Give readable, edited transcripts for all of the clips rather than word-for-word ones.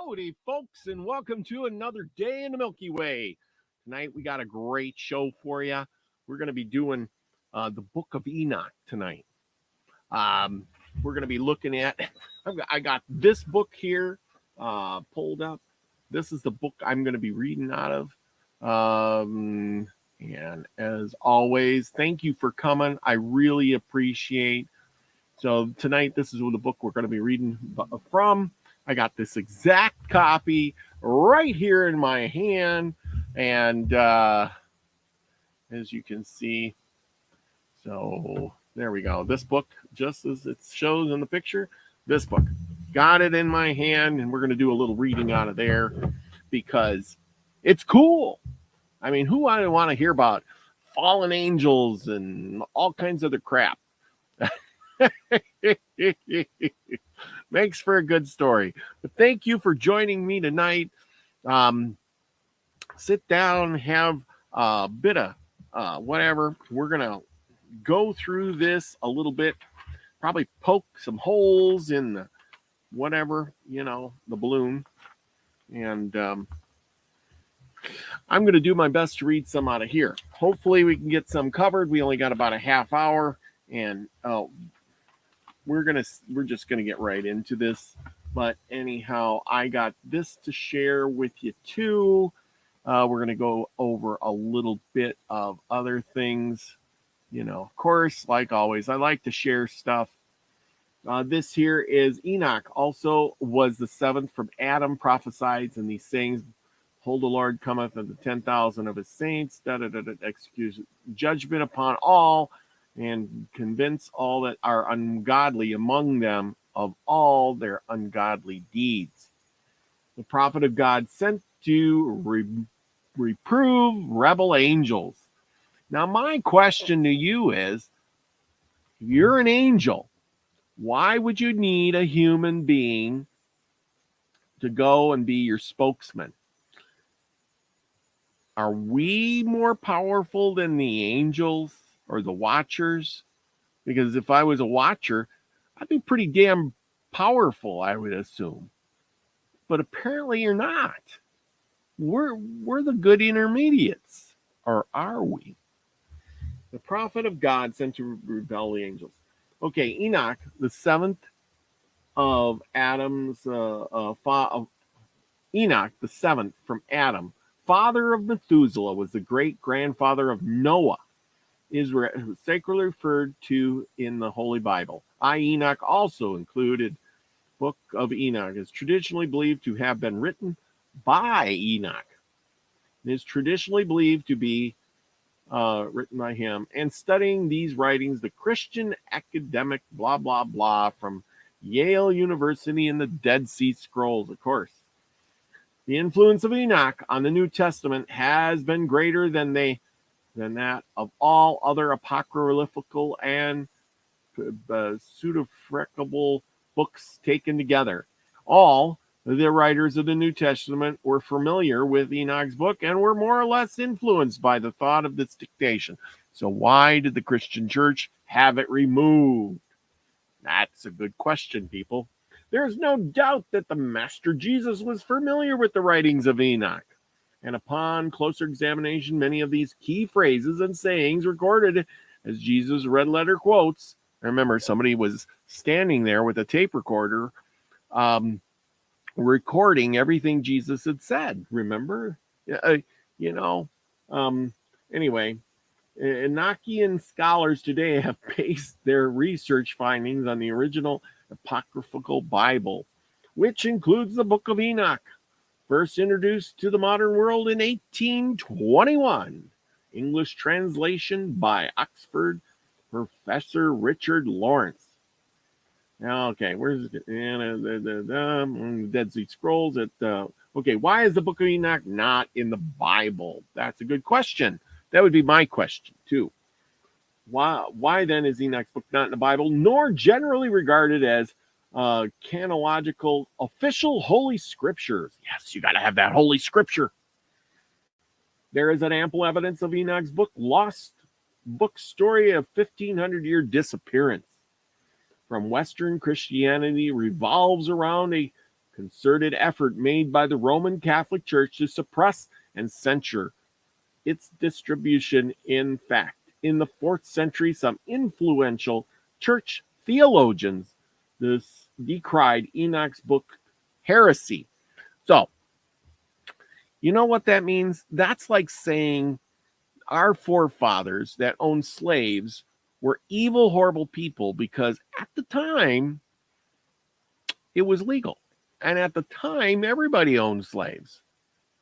Howdy, folks, and welcome to another day in the Milky Way. Tonight, we got a great show for you. We're going to be doing the book of Enoch tonight. We're going to be looking at, I got this book here pulled up. This is the book I'm going to be reading out of. And as always, thank you for coming. I really appreciate. So tonight, this is the book we're going to be reading from. I got this exact copy right here in my hand. And as you can see, so there we go. This book, just as it shows in the picture, this book. Got it in my hand, and we're going to do a little reading out of there because it's cool. I mean, who I want to hear about fallen angels and all kinds of other crap? Makes for a good story. But thank you for joining me tonight. Sit down, have a bit of whatever. We're going to go through this a little bit, probably poke some holes in the whatever, the balloon. And I'm going to do my best to read some out of here. Hopefully we can get some covered. We only got about a half hour, and we're just gonna get right into this. But anyhow, I got this to share with you too. We're gonna go over a little bit of other things. Of course, like always, I like to share stuff. This here is Enoch, also was the seventh from Adam, prophesied in these sayings. Hold the Lord cometh of the 10,000 of his saints, execute judgment upon all, and convince all that are ungodly among them of all their ungodly deeds. The prophet of God sent to reprove rebel angels. Now, my question to you is, if you're an angel, why would you need a human being to go and be your spokesman? Are we more powerful than the angels or the watchers? Because if I was a watcher, I'd be pretty damn powerful, I would assume. But apparently you're not. We're the good intermediates. Or are we? The prophet of God sent to rebel the angels. Okay, Enoch, the seventh of Adam's, Enoch, the seventh from Adam, father of Methuselah, was the great-grandfather of Noah, is sacredly referred to in the Holy Bible. Enoch also included Book of Enoch, is traditionally believed to have been written by Enoch. It is traditionally believed to be written by him. And studying these writings, the Christian academic blah, blah, blah from Yale University and the Dead Sea Scrolls, of course. The influence of Enoch on the New Testament has been greater than that of all other apocryphal and pseudepigraphal books taken together. All the writers of the New Testament were familiar with Enoch's book and were more or less influenced by the thought of this dictation. So why did the Christian church have it removed? That's a good question, people. There is no doubt that the Master Jesus was familiar with the writings of Enoch. And upon closer examination, many of these key phrases and sayings recorded as Jesus' red letter quotes. I remember somebody was standing there with a tape recorder recording everything Jesus had said. Remember? Anyway, Enochian scholars today have based their research findings on the original apocryphal Bible, which includes the Book of Enoch, first introduced to the modern world in 1821. English translation by Oxford Professor Richard Lawrence. Okay, where's it? The Dead Sea Scrolls. Okay, why is the Book of Enoch not in the Bible? That's a good question. That would be my question, too. Why then is Enoch's book not in the Bible, nor generally regarded as canonical official holy scriptures? Yes, you got to have that holy scripture. There is an ample evidence of Enoch's lost book story of 1,500-year disappearance from Western Christianity revolves around a concerted effort made by the Roman Catholic Church to suppress and censure its distribution. In fact, in the 4th century, some influential church theologians decried Enoch's book heresy. So, you know what that means? That's like saying our forefathers that owned slaves were evil, horrible people because at the time it was legal. And at the time, everybody owned slaves,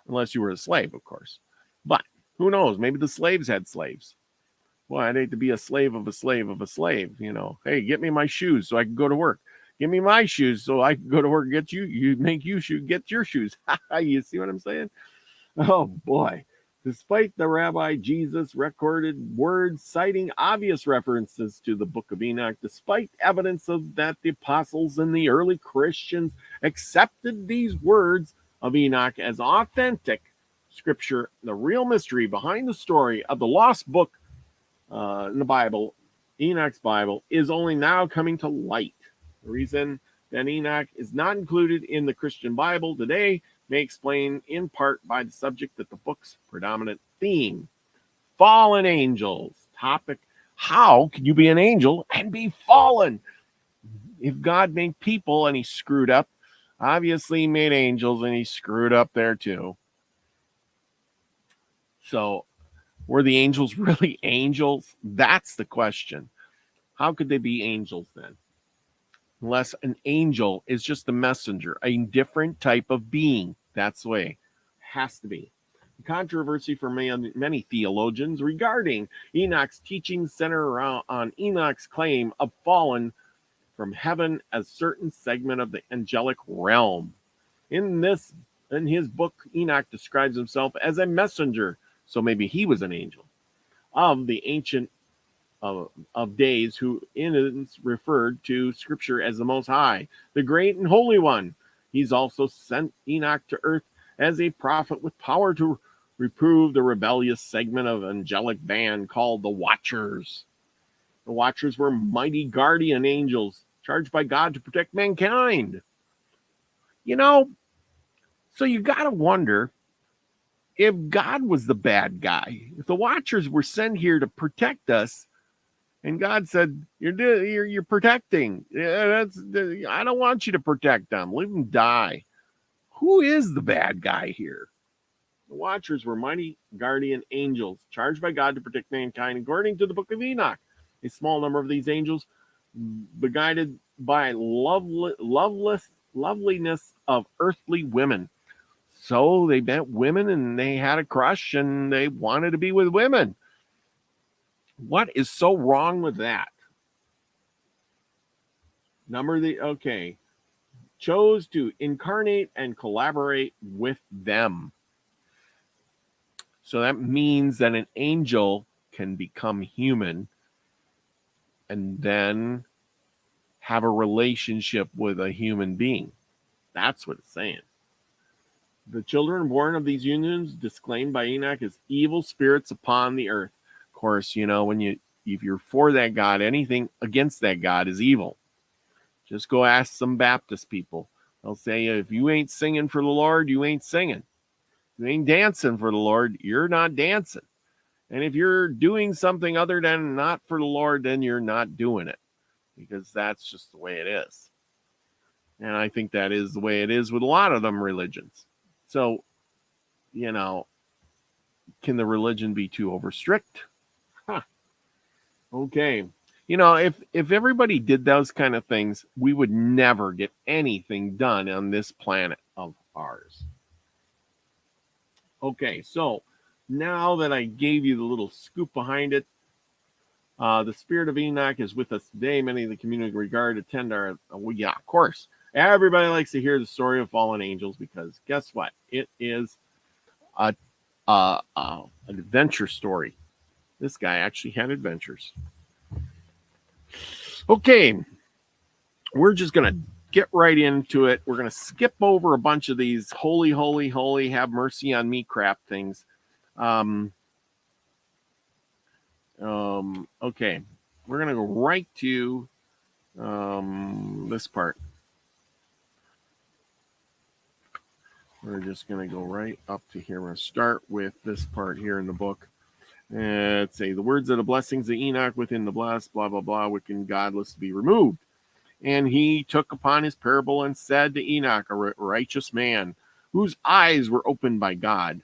unless you were a slave, of course. But who knows? Maybe the slaves had slaves. Well, I'd hate to be a slave of a slave of a slave. You know, hey, get me my shoes so I can go to work. Give me my shoes so I can go to work. Get you make you get your shoes. You see what I'm saying? Oh boy. Despite the Rabbi Jesus recorded words citing obvious references to the Book of Enoch, despite evidence of that the apostles and the early Christians accepted these words of Enoch as authentic scripture, the real mystery behind the story of the lost book in the Bible, Enoch's Bible, is only now coming to light. The reason that Enoch is not included in the Christian Bible today may explain in part by the subject that the book's predominant theme, fallen angels. Topic, how can you be an angel and be fallen? If God made people and he screwed up, obviously he made angels and he screwed up there too. So were the angels really angels? That's the question. How could they be angels then? Unless an angel is just a messenger, a different type of being. That's the way it has to be. The controversy for many theologians regarding Enoch's teachings center around on Enoch's claim of fallen from heaven as certain segment of the angelic realm. In his book, Enoch describes himself as a messenger, so maybe he was an angel, of the ancient of days, who in referred to Scripture as the Most High, the Great and Holy One. He's also sent Enoch to earth as a prophet with power to reprove the rebellious segment of angelic band called the Watchers. The Watchers were mighty guardian angels charged by God to protect mankind. You know, so you got to wonder if God was the bad guy, if the Watchers were sent here to protect us. And God said, "You're protecting. I don't want you to protect them. Leave them die." Who is the bad guy here? The Watchers were mighty guardian angels charged by God to protect mankind, according to the Book of Enoch. A small number of these angels, beguided by loveliness of earthly women. So they met women and they had a crush and they wanted to be with women. What is so wrong with that? Chose to incarnate and collaborate with them. So that means that an angel can become human and then have a relationship with a human being. That's what it's saying. The children born of these unions disclaimed by Enoch as evil spirits upon the earth. Of course, you know, if you're for that God, anything against that God is evil. Just go ask some Baptist people. They'll say, if you ain't singing for the Lord, you ain't singing. If you ain't dancing for the Lord, you're not dancing. And if you're doing something other than not for the Lord, then you're not doing it, because that's just the way it is. And I think that is the way it is with a lot of them religions. So, you know, can the religion be too over strict? Huh. Okay. You know, if everybody did those kind of things, we would never get anything done on this planet of ours. Okay, so now that I gave you the little scoop behind it, the spirit of Enoch is with us today. Many of the community regard attend our, of course, everybody likes to hear the story of fallen angels, because guess what? It is an adventure story. This guy actually had adventures. Okay, we're just going to get right into it. We're going to skip over a bunch of these holy, holy, holy, have mercy on me crap things. Okay, we're going to go right to this part. We're just going to go right up to here. We're going to start with this part here in the book. Let's say the words of the blessings of Enoch within the blessed, blah, blah, blah, wicked godless to be removed. And he took upon his parable and said to Enoch, a righteous man, whose eyes were opened by God.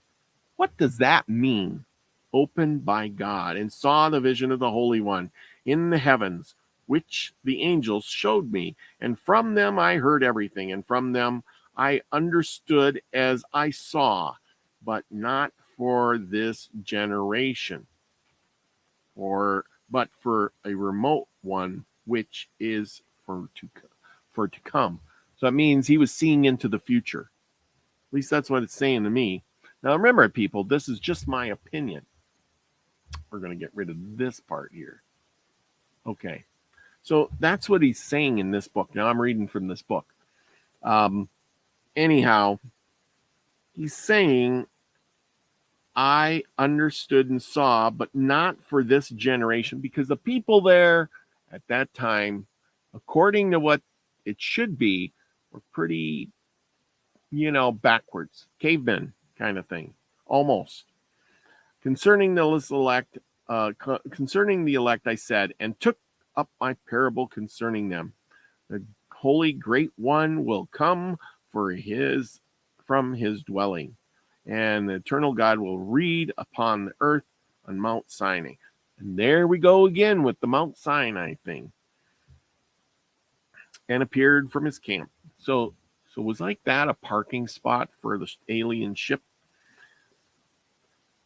What does that mean? Opened by God, and saw the vision of the Holy One in the heavens, which the angels showed me. And from them I heard everything, and from them I understood as I saw, but not for this generation, but for a remote one, which is for to come. So it means he was seeing into the future. At least that's what it's saying to me. Now remember, people, this is just my opinion. We're going to get rid of this part here. Okay. So that's what he's saying in this book. Now I'm reading from this book. Anyhow, he's saying, I understood and saw, but not for this generation, because the people there at that time, according to what it should be, were pretty, backwards. Cavemen kind of thing, almost. Concerning the elect, I said, and took up my parable concerning them. The Holy Great One will come from his dwelling, and the eternal God will read upon the earth on Mount Sinai. And there we go again with the Mount Sinai thing. And appeared from his camp. So was like that a parking spot for the alien ship?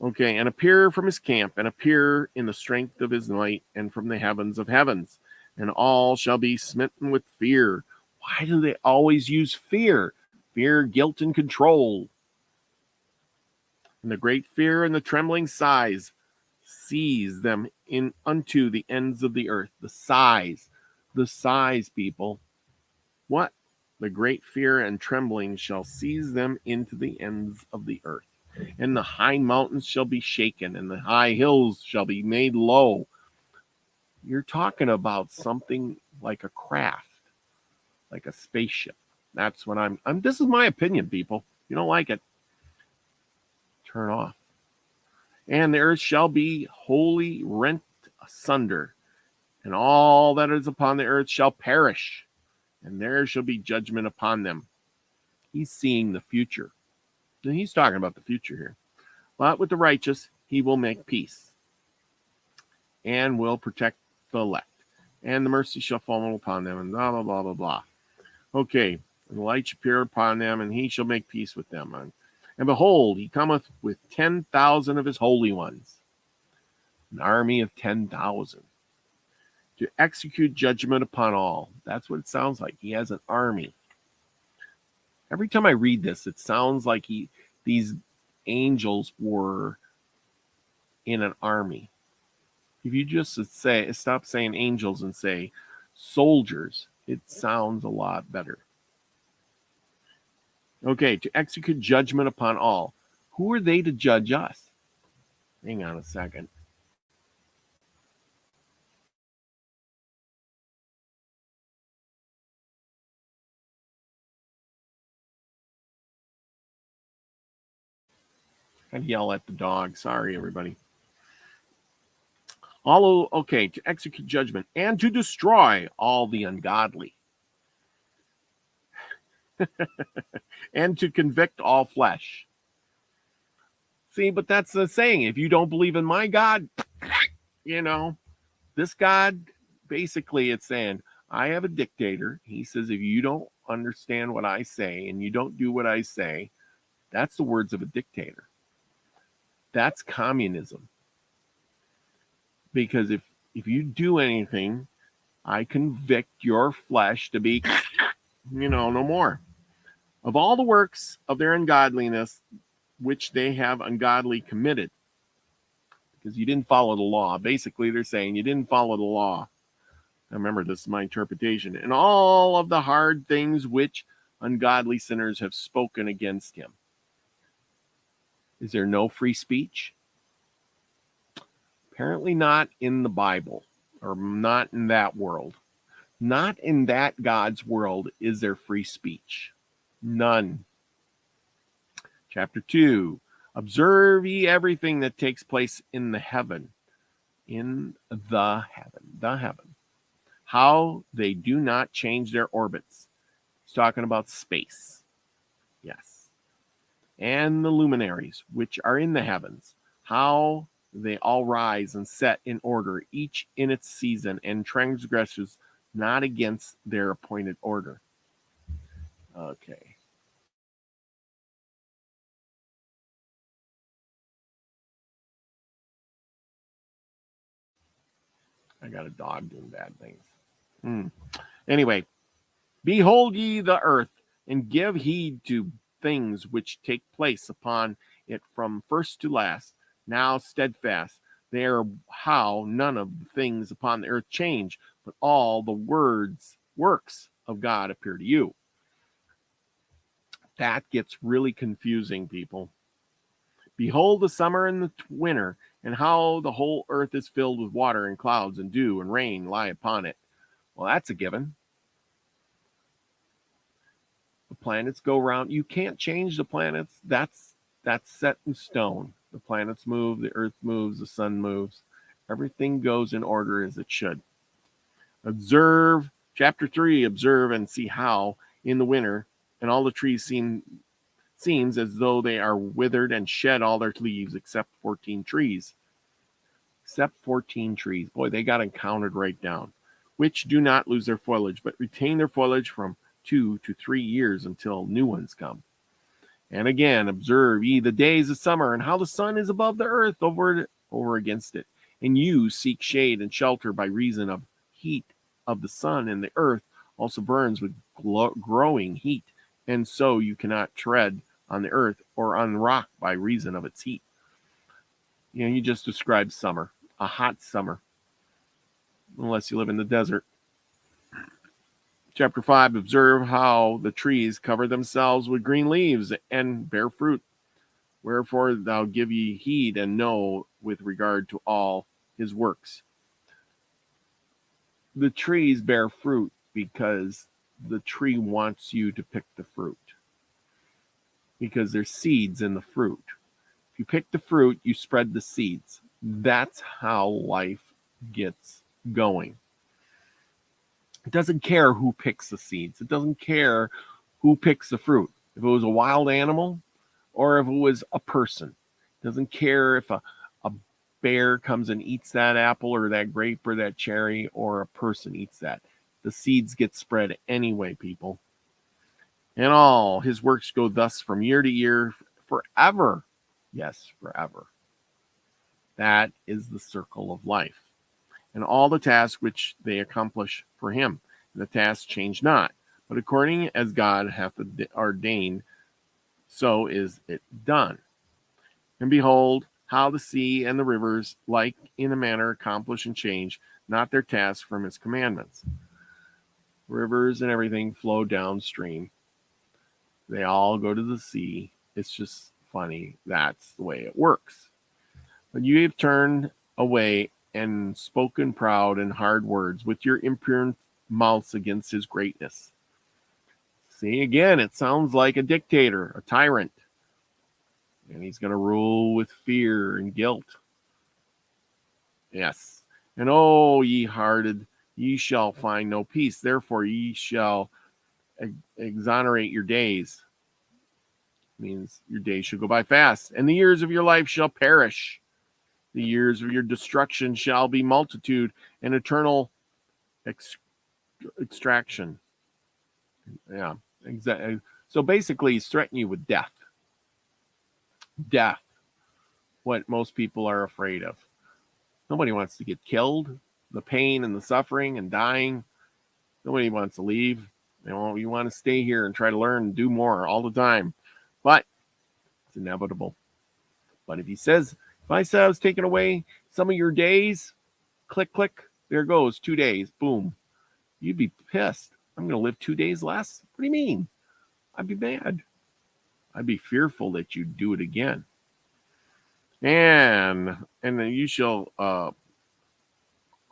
Okay, and appear from his camp, and appear in the strength of his might, and from the heavens of heavens, and all shall be smitten with fear. Why do they always use fear? Fear, guilt, and control. And the great fear and the trembling sighs seize them in unto the ends of the earth. The sighs, people. What? The great fear and trembling shall seize them into the ends of the earth. And the high mountains shall be shaken, and the high hills shall be made low. You're talking about something like a craft, like a spaceship. That's what I'm this is my opinion, people. If you don't like it, turn off. And the earth shall be wholly rent asunder, and all that is upon the earth shall perish, and there shall be judgment upon them. He's seeing the future. And he's talking about the future here. But with the righteous, he will make peace and will protect the elect. And the mercy shall fall upon them, and blah, blah, blah, blah, blah. Okay, and the light shall appear upon them, and he shall make peace with them. And behold, he cometh with 10,000 of his holy ones, an army of 10,000, to execute judgment upon all. That's what it sounds like. He has an army. Every time I read this, it sounds like these angels were in an army. If you just stop saying angels and say soldiers, it sounds a lot better. Okay, to execute judgment upon all. Who are they to judge us? Hang on a second. I'd yell at the dog. Sorry, everybody. To execute judgment and to destroy all the ungodly. And to convict all flesh. See, but that's the saying. If you don't believe in my God, this God, basically it's saying, I have a dictator. He says, if you don't understand what I say and you don't do what I say, that's the words of a dictator. That's communism. Because if you do anything, I convict your flesh to be, no more. Of all the works of their ungodliness, which they have ungodly committed, because you didn't follow the law. Basically, they're saying you didn't follow the law. Now remember, this is my interpretation. And all of the hard things which ungodly sinners have spoken against him. Is there no free speech? Apparently not in the Bible, or not in that world. Not in that God's world is there free speech. None. Chapter 2. Observe ye everything that takes place in the heaven. The heaven. How they do not change their orbits. He's talking about space. Yes. And the luminaries, which are in the heavens. How they all rise and set in order, each in its season, and transgresses not against their appointed order. Okay. I got a dog doing bad things. Anyway, behold ye the earth, and give heed to things which take place upon it from first to last, now steadfast. They are how none of the things upon the earth change, but all the works of God appear to you. That gets really confusing, people. Behold the summer and the winter, and how the whole earth is filled with water and clouds and dew and rain lie upon it. Well, that's a given. The planets go around. You can't change the planets. That's set in stone. The planets move, the earth moves, the sun moves. Everything goes in order as it should. Observe, chapter 3, observe and see how in the winter and all the trees seems as though they are withered and shed all their leaves except 14 trees. Except 14 trees. Boy, they got it counted right down. Which do not lose their foliage, but retain their foliage from 2 to 3 years until new ones come. And again, observe ye the days of summer, and how the sun is above the earth over against it. And you seek shade and shelter by reason of heat of the sun, and the earth also burns with growing heat. And so you cannot tread on the earth or on rock by reason of its heat. You just described summer, a hot summer, unless you live in the desert. Chapter 5, observe how the trees cover themselves with green leaves and bear fruit. Wherefore thou give ye heed and know with regard to all his works. The trees bear fruit because the tree wants you to pick the fruit. Because there's seeds in the fruit. If you pick the fruit, you spread the seeds. That's how life gets going. It doesn't care who picks the seeds. It doesn't care who picks the fruit. If it was a wild animal or if it was a person. It doesn't care if a bear comes and eats that apple or that grape or that cherry, or a person eats that. The seeds get spread anyway, people. And all his works go thus from year to year forever. Yes, forever. That is the circle of life. And all the tasks which they accomplish for him. And the tasks change not, but according as God hath ordained, so is it done. And behold, how the sea and the rivers, like in a manner, accomplish and change not their tasks from his commandments. Rivers and everything flow downstream. They all go to the sea. It's just funny. That's the way it works. But you have turned away and spoken proud and hard words with your impure mouths against his greatness. See, again, it sounds like a dictator, a tyrant. And he's going to rule with fear and guilt. Yes. And oh, ye hearted, ye shall find no peace. Therefore, ye shall exonerate your days. Means your days shall go by fast. And the years of your life shall perish. The years of your destruction shall be multitude and eternal extraction. Yeah, exactly. So basically, he's threatening you with death. Death. What most people are afraid of. Nobody wants to get killed. The pain and the suffering and dying. Nobody wants to leave. You want to stay here and try to learn and do more all the time. But it's inevitable. But if I said I was taking away some of your days, click, click, there goes 2 days, boom. You'd be pissed. I'm going to live 2 days less? What do you mean? I'd be mad. I'd be fearful that you'd do it again. And then you shall,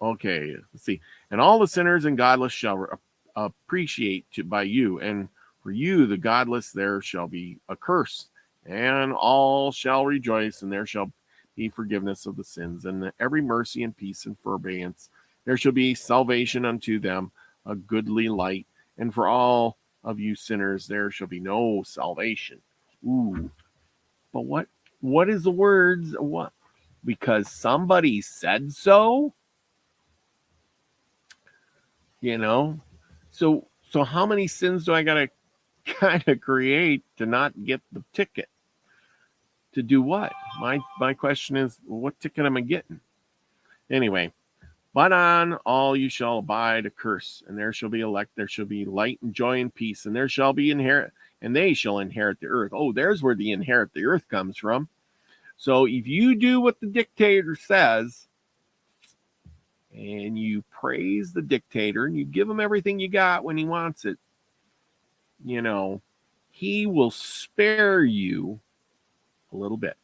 okay, let's see. And all the sinners and godless shall appreciate by you. And for you, the godless, there shall be a curse. and all shall rejoice, and there shall be forgiveness of the sins, and every mercy and peace and forbearance. There shall be salvation unto them, a goodly light, and for all of you sinners there shall be no salvation. Ooh, but what is the words? What? Because somebody said so? You know? So how many sins do I gotta kind of create to not get the ticket? To do what? My question is, what ticket am I getting? Anyway, but on all you shall abide a curse, and there shall be there shall be light and joy and peace, and there shall be and they shall inherit the earth. Oh, there's where the inherit the earth comes from. So if you do what the dictator says, and you praise the dictator, and you give him everything you got when he wants it, he will spare you a little bit.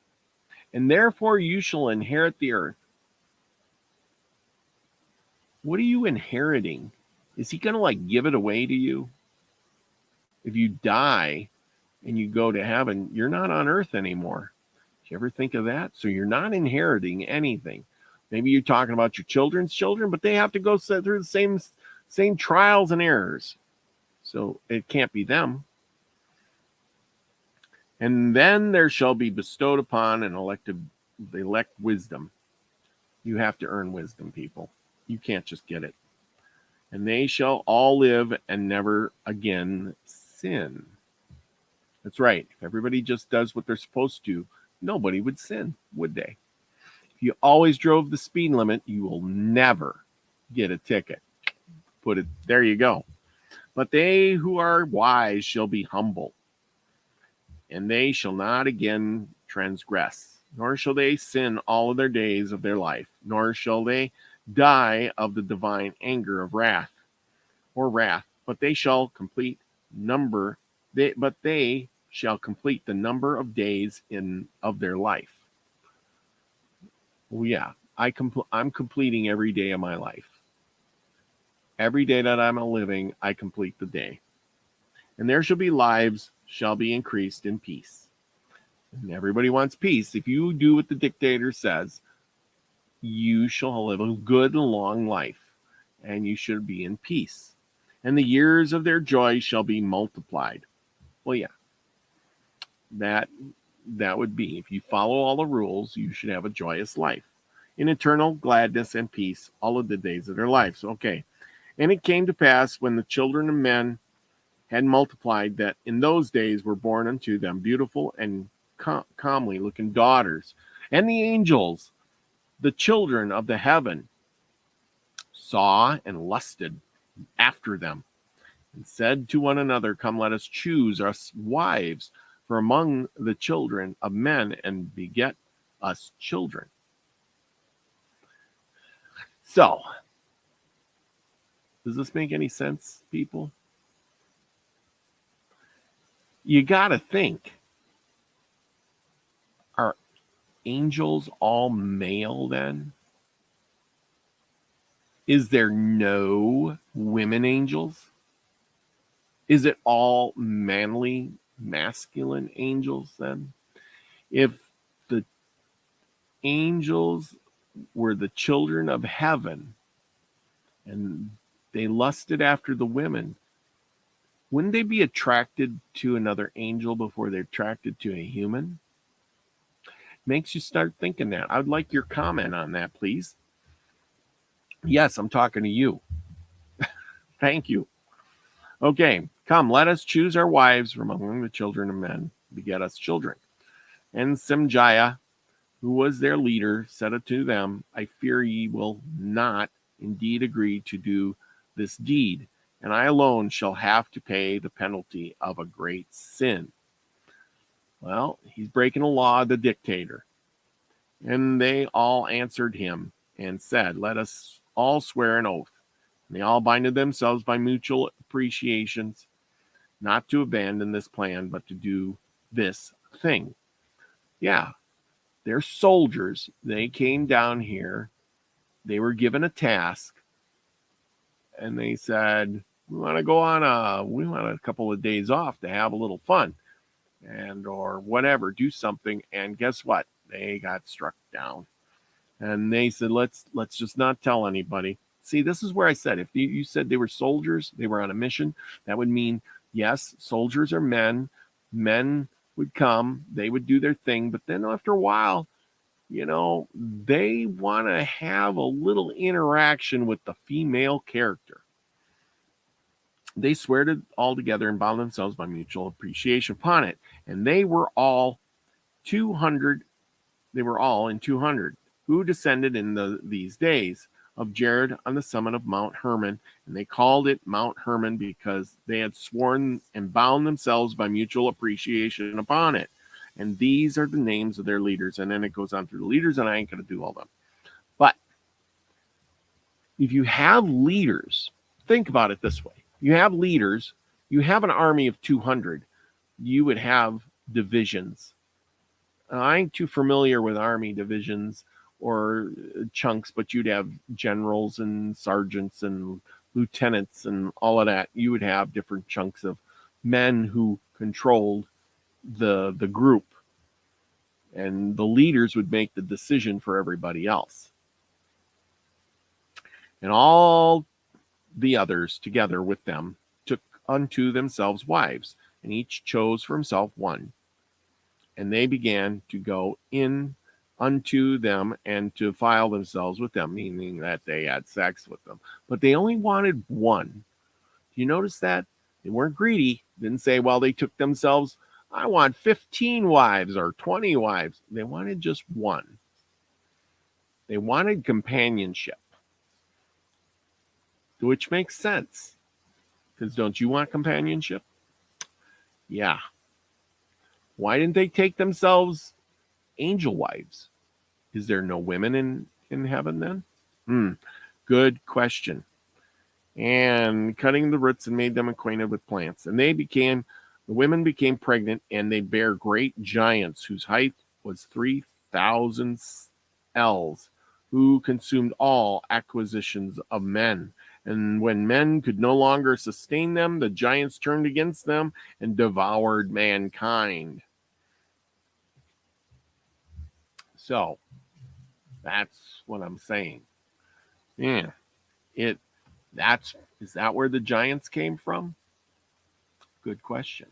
And therefore you shall inherit the earth. What are you inheriting? Is he going to give it away to you? If you die and you go to heaven, you're not on earth anymore. Did you ever think of that? So you're not inheriting anything. Maybe you're talking about your children's children, but they have to go through the same trials and errors. So it can't be them. And then there shall be bestowed upon an elect wisdom. You have to earn wisdom, people. You can't just get it. And they shall all live and never again sin. That's right. If everybody just does what they're supposed to, nobody would sin, would they? If you always drove the speed limit, you will never get a ticket. There you go. But they who are wise shall be humble, and they shall not again transgress, nor shall they sin all of their days of their life, nor shall they die of the divine anger of wrath, but they shall complete the number of days of their life. Oh yeah, I'm completing every day of my life. Every day that I'm living, I complete the day. And there shall be lives shall be increased in peace. And everybody wants peace. If you do what the dictator says, you shall live a good and long life, and you should be in peace. And the years of their joy shall be multiplied. Well, yeah, that would be, if you follow all the rules, you should have a joyous life, in eternal gladness and peace all of the days of their lives. Okay. And it came to pass, when the children of men had multiplied, that in those days were born unto them beautiful and comely looking daughters, and the angels, the children of the heaven, saw and lusted after them, and said to one another, Come, let us choose us wives for among the children of men, and beget us children. So, does this make any sense, people? You got to think, are angels all male then? Is there no women angels? Is it all manly, masculine angels then? If the angels were the children of heaven and they lusted after the women, wouldn't they be attracted to another angel before they're attracted to a human? Makes you start thinking that. I'd like your comment on that, please. Yes, I'm talking to you. Thank you. Okay, come, let us choose our wives from among the children of men, beget us children. And Semjaiah, who was their leader, said unto them, I fear ye will not indeed agree to do this deed, and I alone shall have to pay the penalty of a great sin. Well, he's breaking a law, the dictator. And they all answered him and said, Let us all swear an oath. And they all binded themselves by mutual appreciations, not to abandon this plan, but to do this thing. Yeah, they're soldiers. They came down here. They were given a task. And they said, we want a couple of days off to have a little fun. and or whatever, do something. And guess what? They got struck down. And they said, let's just not tell anybody. See, this is where I said, if you said they were soldiers, they were on a mission, that would mean, yes, soldiers are men. Men would come, they would do their thing. But then after a while, they want to have a little interaction with the female character. They swear to all together and bound themselves by mutual appreciation upon it. And they were all 200. They were all in 200 who descended in these days of Jared on the summit of Mount Hermon. And they called it Mount Hermon because they had sworn and bound themselves by mutual appreciation upon it. And these are the names of their leaders. And then it goes on through the leaders, and I ain't going to do all them. But if you have leaders, think about it this way. You have leaders, you have an army of 200, you would have divisions. I ain't too familiar with army divisions or chunks, but you'd have generals and sergeants and lieutenants and all of that. You would have different chunks of men who controlled the group, and the leaders would make the decision for everybody else. And all the others together with them took unto themselves wives, and each chose for himself one. And they began to go in unto them and to defile themselves with them, meaning that they had sex with them. But they only wanted one. Do you notice that? They weren't greedy. Didn't say, well, they took themselves, I want 15 wives or 20 wives. They wanted just one. They wanted companionship, which makes sense. Because don't you want companionship? Yeah. Why didn't they take themselves angel wives? Is there no women in heaven then? Good question. And cutting the roots and made them acquainted with plants. And the women became pregnant, and they bare great giants whose height was 3,000 ells, who consumed all acquisitions of men. And when men could no longer sustain them, the giants turned against them and devoured mankind. So that's what I'm saying. Yeah. Is that where the giants came from? Good question.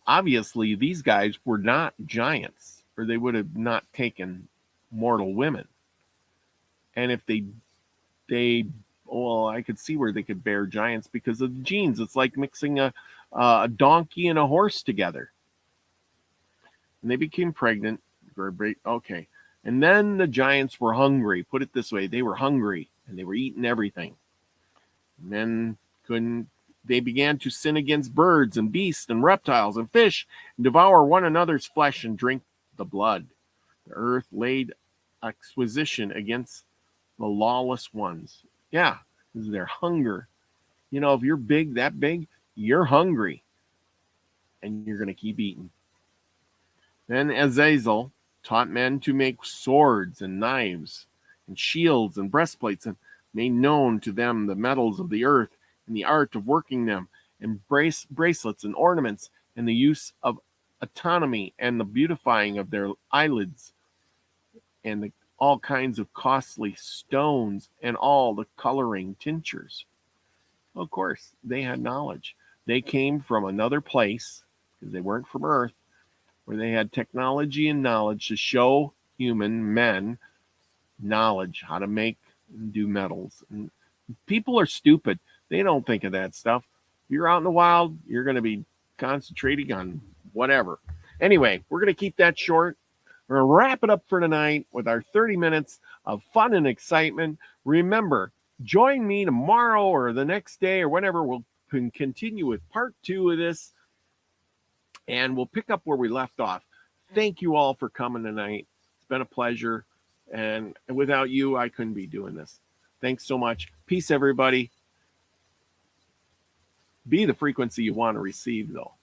Obviously, these guys were not giants, or they would have not taken mortal women. And if I could see where they could bear giants because of the genes. It's like mixing a donkey and a horse together. And they became pregnant. Okay. And then the giants were hungry. Put it this way. They were hungry and they were eating everything. And then they began to sin against birds and beasts and reptiles and fish and devour one another's flesh and drink the blood. The earth laid acquisition against the lawless ones. Yeah, this is their hunger. If you're that big, you're hungry. And you're going to keep eating. Then Azazel taught men to make swords and knives and shields and breastplates, and made known to them the metals of the earth and the art of working them, and bracelets and ornaments, and the use of autonomy and the beautifying of their eyelids, and all kinds of costly stones and all the coloring tinctures. Of course, they had knowledge. They came from another place, because they weren't from Earth, where they had technology and knowledge to show human men knowledge, how to make and do metals. And people are stupid. They don't think of that stuff. If you're out in the wild, you're going to be concentrating on whatever. Anyway, we're going to keep that short. We're going to wrap it up for tonight with our 30 minutes of fun and excitement. Remember, join me tomorrow or the next day or whenever. We'll continue with part 2 of this, and we'll pick up where we left off. Thank you all for coming tonight. It's been a pleasure, and without you, I couldn't be doing this. Thanks so much. Peace, everybody. Be the frequency you want to receive, though.